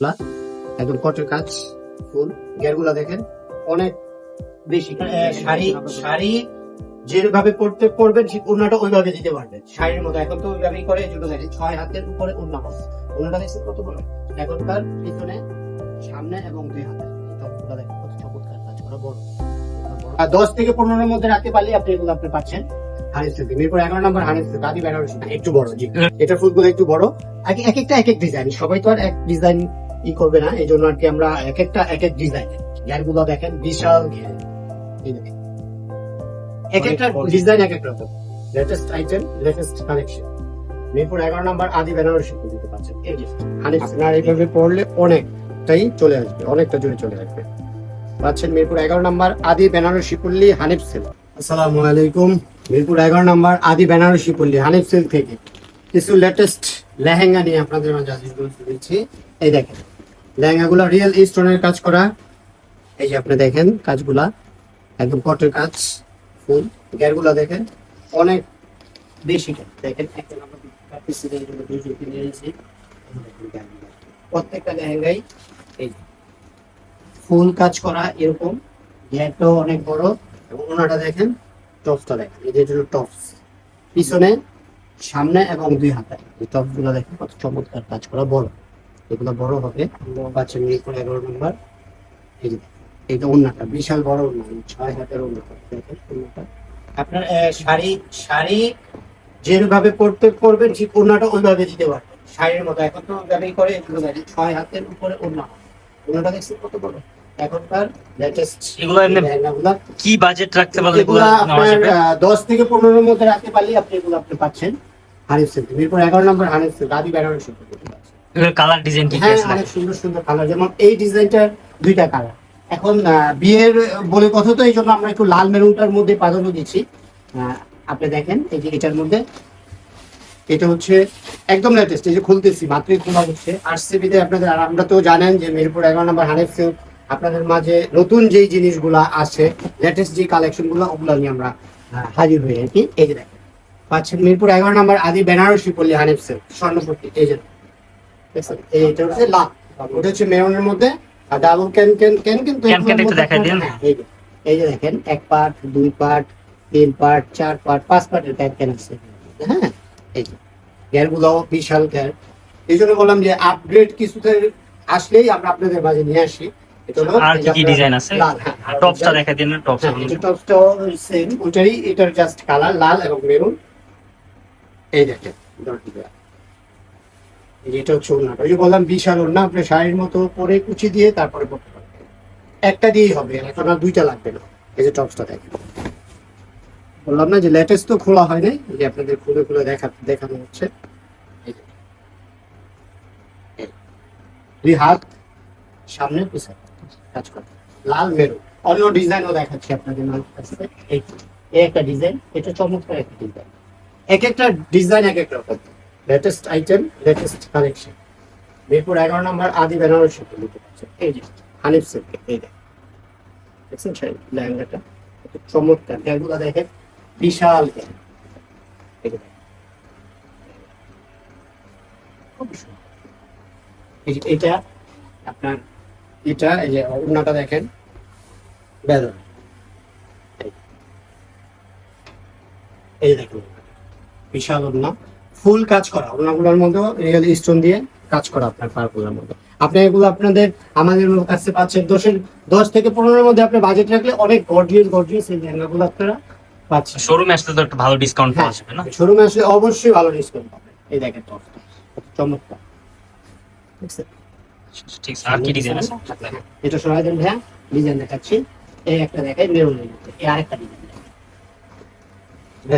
একদম কটের কাজ ফুল গেরগুলা দেখেন অনেক বেশি শাড়ি শাড়ি যেভাবে পড়তে পড়বেন ঠিক ওড়নাটা ওইভাবে দিতে পারবেন শাড়ির মতো এখন তো ওইভাবেই করে এই জন্য দেখেন 6 হাতের উপরে ওড়না হবে ওড়নাটা দেখছেন কত বড় এখনকার পিছনে সামনে এবং 2 হাতে টপগুলো দেখেন কত চমৎকার কাজ করা বড় আর 10 থেকে 15 এর মধ্যে রাখতে পারলে আপনি এগুলো আপনি পাচ্ছেন হানিফ সিল্ক এরপর 11 নম্বর হানিফ সিল্ক আদি বেনারসি একটু বড় জি এটা ফুলগুলো একটু বড় এক একটা এক এক ডিজাইন সবাই তো আর এক ডিজাইন ই করবে না এই জন্য আর কি আমরা এক একটা এক এক ডিজাইন ঘেরগুলো দেখেন বিশাল ঘের এক একটা ডিজাইন এক এক রকম latest item latest collection Mirpur 11 নম্বর আদি বেনারসি দিতে পাচ্ছেন এই যে হানিফ সিনার এইভাবে পড়লে অনেকটাই চলে আসবে অনেকটা জুড়ে চলে আসবে পাচ্ছেন মিরপুর 11 নম্বর আদি বেনারসি পল্লী হানিফ সিল্ক আসসালামু আলাইকুম মিরপুর 11 নম্বর আদি বেনারসি পল্লী হানিফ সিল্ক থেকে কিছু লেটেস্ট লেহেঙ্গা নিয়ে আপনাদের মাঝে হাজির করেছি এই দেখেন লেহেঙ্গাগুলো রিয়েল স্টোনের কাজ করা এই যে আপনি দেখেন কাজগুলা একদম কটের কাজ ফুল গেরগুলা দেখেন অনেক বেশি দেখেন একটা আমরা প্রত্যেকটা লেহেঙ্গাই এই ফুল কাজ করা এরকম গেরটাও অনেক বড় এবং ওনাটা দেখেন টপসটা দেখেন এই যে টপস পিছনে সামনে এবং 2 হাতে এই টপসগুলো দেখেন কত চমৎকার কাজ করা বড় এগুলো বড় হবে পাচ্ছেন মিরপুর 11 নম্বর এই যে এইটা ওন্নাটা বিশাল বড় ওন্না 6 হাতের ওন্না দেখেন ওন্নাটা আপনার শাড়ি শাড়ি যেভাবে পড়তে পড়বেন ঠিক ওন্নাটা ওইভাবে দিতে পারবেন শাড়ির মতো এখন তো ওইভাবেই করে এগুলো দেখেন 6 হাতের উপরে ওন্না ওন্নাটা দেখছেন কত বড় এখনকার লেটেস্ট এগুলো এমনি কি বাজেট রাখতে পারলে এগুলো আপনার 10 থেকে 15 এর মধ্যে রাখতে পারলে আপনি এগুলো আপনি পাচ্ছেন হানিফ সিল্ক মিরপুর 11 নম্বর হানিফ সিল্ক আদি বেনারসি এগুলো কালার ডিজাইন কি হ্যাঁ আছে অনেক সুন্দর সুন্দর কালার যেমন এই ডিজাইনটার 2টা কালার এখন বিয়ের বলে কথা তো এই জন্য আমরা একটু লাল মেরুনটার মধ্যে প্রাধান্য দিচ্ছি আপনি দেখেন এই যে এটার মধ্যে এটা হচ্ছে একদম লেটেস্ট এই যে খুলতেছি মাত্রই খোলা হচ্ছে আরসিবিতে আপনাদের আর আমরা তো জানেন যে মিরপুর 11 নম্বর হানিফ সিল্ক আপনাদের মাঝে নতুন যেই জিনিসগুলা আছে লেটেস্ট যে কালেকশনগুলো ওগুলো নিয়ে আমরা হাজির হয়ে আর কি এই যে দেখেন পাচ্ছেন মিরপুর 11 নম্বর আদি বেনারসি পল্লী হানিফ সিল্ক স্বর্ণপট্টি এই যে দেখছেন এইটা হচ্ছে লাল ওটা হচ্ছে মেরুনের মধ্যে আর ডাবল ক্যান ক্যান ক্যান কিন্তু একটু দেখাই দিন এই যে দেখেন 1 পার্ট 2 পার্ট 3 পার্ট 4 পার্ট 5 পার্টের ক্যান ক্যান আছে হ্যাঁ এই যে গ্যারগুলো বিশাল গ্যার এই জন্য বললাম যে আপগ্রেড কিছুতে আসলেই আমরা আপনাদের মাঝে নিয়ে আসি আর কি ডিজাইন আছে টপসটা দেখাই দিন টপস টপসটা সেম ওটারই এটার জাস্ট কালার লাল এবং মেরুন এই দেখেন এটা হচ্ছে ওড়নাটা ওই যে বললাম বিশাল ওড়না আপনি শাড়ির মতো পরে কুচি দিয়ে তারপরে পরতে পারবেন একটা দিয়েই হবে এখন আর 2টা লাগবে না এই যে টপসটা দেখেন বললাম না যে লেটেস্ট তো খোলা হয় নাই যে আপনাদের খুলে খুলে দেখানো হচ্ছে 2 হাত সামনে পিছনে কাজ করে লাল মেরুন অন্য ডিজাইনও দেখাচ্ছি আপনাদের কাছে এই একটা ডিজাইন এটা চমৎকার একটা ডিজাইন এক একটা ডিজাইন এক এক রকম latest item latest collection Mirpur 11 নম্বর আদি বেনারসি নিতে পারছেন এই যে হানিফ সিল্ক এই দেখছেন সেই লেহেঙ্গাটা চমৎকার এগুলো দেখেন বিশাল এটা আপনার এটা এই যে ওড়নাটা দেখেন বেদন এই দেখুন বিশাল ওড়না ফুল কাজ করা ওড়নাগুলোর মধ্যে রিয়েল স্টোন দিয়ে কাজ করা আপনার পারগুলোর মধ্যে আপনি এগুলো আপনাদের আমাদের কাছে পাচ্ছেন 10 থেকে 15 এর মধ্যে আপনি বাজেট রাখলে অনেক গর্জিয়াস এই লেহেঙ্গাগুলো আপনারা পাচ্ছেন শোরুমে আসলে তো একটা ভালো ডিসকাউন্ট পাওয়া যাবে না শোরুমে আসলে অবশ্যই ভালো ডিসকাউন্ট পাবেন এই দেখেন টপসটা চমৎকার দেখছেন ঠিক আছে আর কি ডিজাইন আছে এটা সরাই দেন ভাইয়া ডিজাইন দেখাচ্ছি এই একটা দেখাই মেরুনের মধ্যে এই আরেকটা ডিজাইন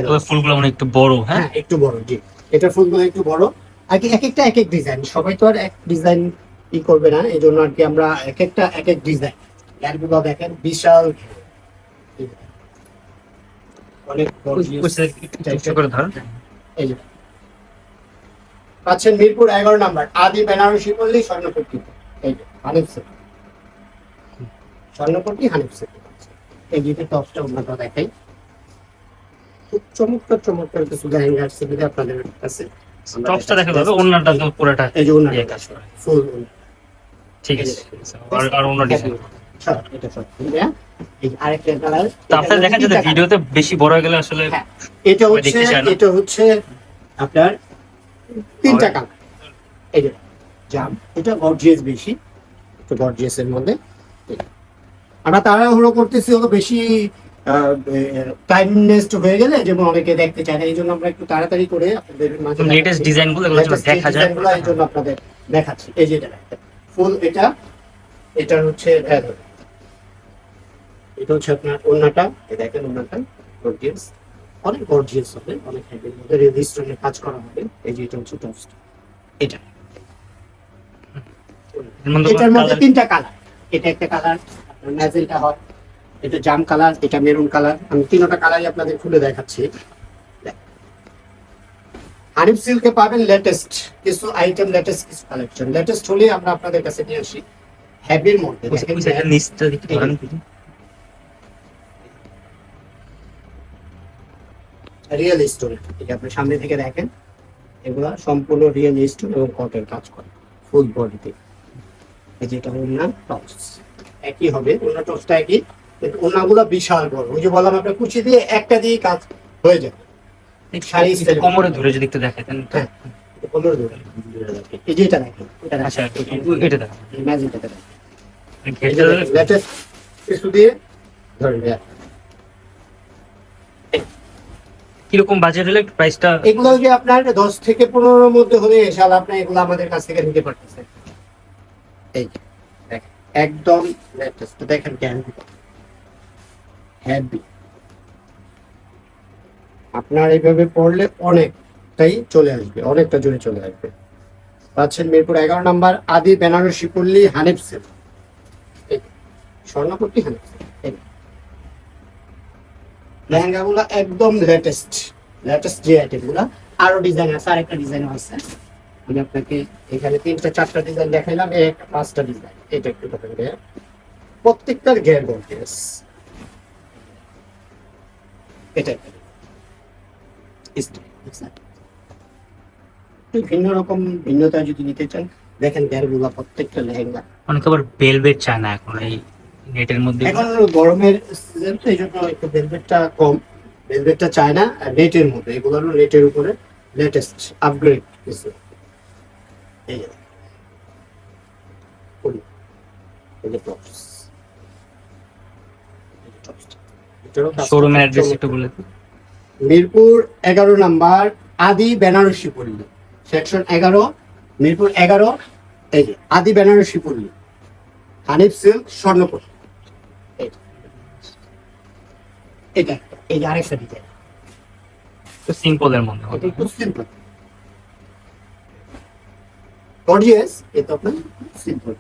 তো ফুলগুলো মানে একটু বড় হ্যাঁ একটু বড় জি এটা ফুলগুলো একটু বড় আর কি এক একটা এক এক ডিজাইন সবাই তো আর এক ডিজাইন ই করবে না এই জন্য আর কি আমরা এক একটা এক এক ডিজাইন এরগুলো দেখেন বিশাল অনেক করে ধরেন এই যে পাচ্ছেন মিরপুর 11 নম্বর আদি বেনারসি পল্লী স্বর্ণপট্টি এই যে হানিফ সিল্ক স্বর্ণপট্টি হানিফ সিল্ক এই যে টপসটা ওনাটা দেখাই খুব চমৎকার কিছু লেহেঙ্গা আছে যেটা আপনাদের কাছে টপসটা দেখা যাবে ওন্নাটা তো পুরোটা এই যে ওন্নাটা কাজ করা ফুল ঠিক আছে। আর অন্য ডিজাইন এটা সব এই আরেকটা কালার তো আপনার দেখা যাচ্ছে ভিডিওতে বেশি বড় হয়ে গেলে আসলে এটা হচ্ছে দেখতে চায় না। এটা হচ্ছে আপনার তিনটা কালার। এই যে জাম, এটা গর্জিয়াস বেশি, একটু গর্জিয়াস এর মধ্যে। আমরা তাড়াহুড়ো করতেছি হলো বেশি টাইম নেস্ট হয়ে গেলে যেমন অনেকে দেখতে চায় না, এই জন্য আমরা একটু তাড়াতাড়ি করে আপনাদের মাঝে লেটেস্ট ডিজাইন গুলো এগুলো যেন দেখা যায়। এই জন্য আপনাদের দেখাচ্ছি। এই যে এটা ফুল, এটা হচ্ছে এটা হচ্ছে আপনার ওড়নাটা, এই দেখেন ওড়নাটা গর্জিয়াস, অনেক গর্জিয়াস হবে, অনেক হেভির মধ্যে রেজিস্ট্রেশনের কাজ করা হবে। এই যে এটা হচ্ছে টপস, এটা এটার মধ্যে তিনটা কালার, এটা একটা কালার আপনার ম্যাজেন্টা হয়, এটা জাম কালার, এটা মেরুন কালার। আমি তিনটা কালারই আপনাদের খুলে দেখাচ্ছি। হানিফ সিল্কে পাবেন লেটেস্ট কিছু আইটেম, লেটেস্ট কিছু কালেকশন। লেটেস্ট হলে আমরা আপনাদের কাছে নিয়ে আসি হেভির মধ্যে। নিচটা দেখতে পারেন, রিয়েল স্টোন, এটা আপনি সামনে থেকে দেখেন, এগুলা সম্পূর্ণ রিয়েল স্টোন এবং কটের কাজ করে ফুল বডিতে। এই যেটা ওড়না টপস একই হবে, ওড়না টপসটা একই, কিন্তু ওড়নাগুলো বিশাল বড়। ওই যে বললাম আপনার কুচি দিয়ে একটা দিয়ে কাজ হয়ে যাবে। শাড়ি স্টাইল কোমরে ধরে যদি একটু দেখাতেন। হ্যাঁ, কোমরে ধরে। এই যে এটা দেখেন, এটা আচ্ছা এটা দেখেন, ম্যাজিকটা দেখেন, ঘেরটা লেটেস্ট কিছু দিয়ে ধরেন। কিরকম বাজেট হলে প্রাইসটা? এগুলো যে আপনার 10 থেকে 15 মধ্যে হলে ইনশাআল্লাহ আপনি এগুলো আমাদের কাছ থেকে নিতে পারতেছেন। এই দেখেন একদম লেটেস্ট, দেখেন কেন হেভি। আপনার এইভাবে পড়লে অনেকটাই চলে আসবে, অনেকটা জোরে চলে আসবে। পাচ্ছেন মিরপুর 11 নম্বর আদি বেনারসি পল্লী হানিফ সিল্ক, স্বর্ণপট্টি হানিফ সিল্ক। লেহেঙ্গা গুলা একদম লেটেস্ট যে আইটেম গুলা। আরো ডিজাইন আছে, আরেকটা ডিজাইন আছে, আমি আপনাকে এখানে 3-4টা ডিজাইন দেখাইলাম, এক 5টা ডিজাইন। এটা একটু দেখেন, প্রত্যেকটার ঘের গর্জিয়াস। এটা ভিন্ন রকম ভিন্নতা যদি নিতে চান, দেখেন ঘের গুলা প্রত্যেকটা লেহেঙ্গা। অনেকে আবার ভেলভেট চায় না এখন এই নেটের মধ্যে। এখন গরমের সিজন তো এই জন্য একটু ভেলভেটটা কম, ভেলভেটটা চায় না। আর নেটের মধ্যে এগুলো হলো নেটের উপরে লেটেস্ট আপগ্রেড কিছু। এই যে টপস, শোরুমের অ্যাড্রেস একটু বলে দিন। মিরপুর 11 নাম্বার আদি বেনারসি পল্লী, সেকশন 11, মিরপুর 11। এই যে আদি বেনারসি পল্লী হানিফ সিল্ক স্বর্ণপট্টি। এটা এই যে আরেকটা ডিজাইন, তো সিম্পলের মধ্যে এটা একটু সিম্পল গর্জিয়াস, এটা আপনার সিম্পল।